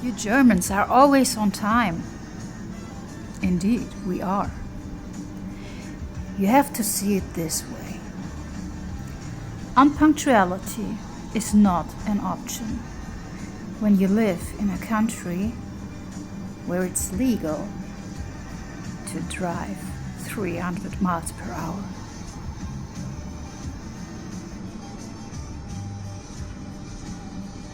You Germans are always on time. Indeed, we are. You have to see it this way. Unpunctuality is not an option when you live in a country where it's legal to drive 300 miles per hour.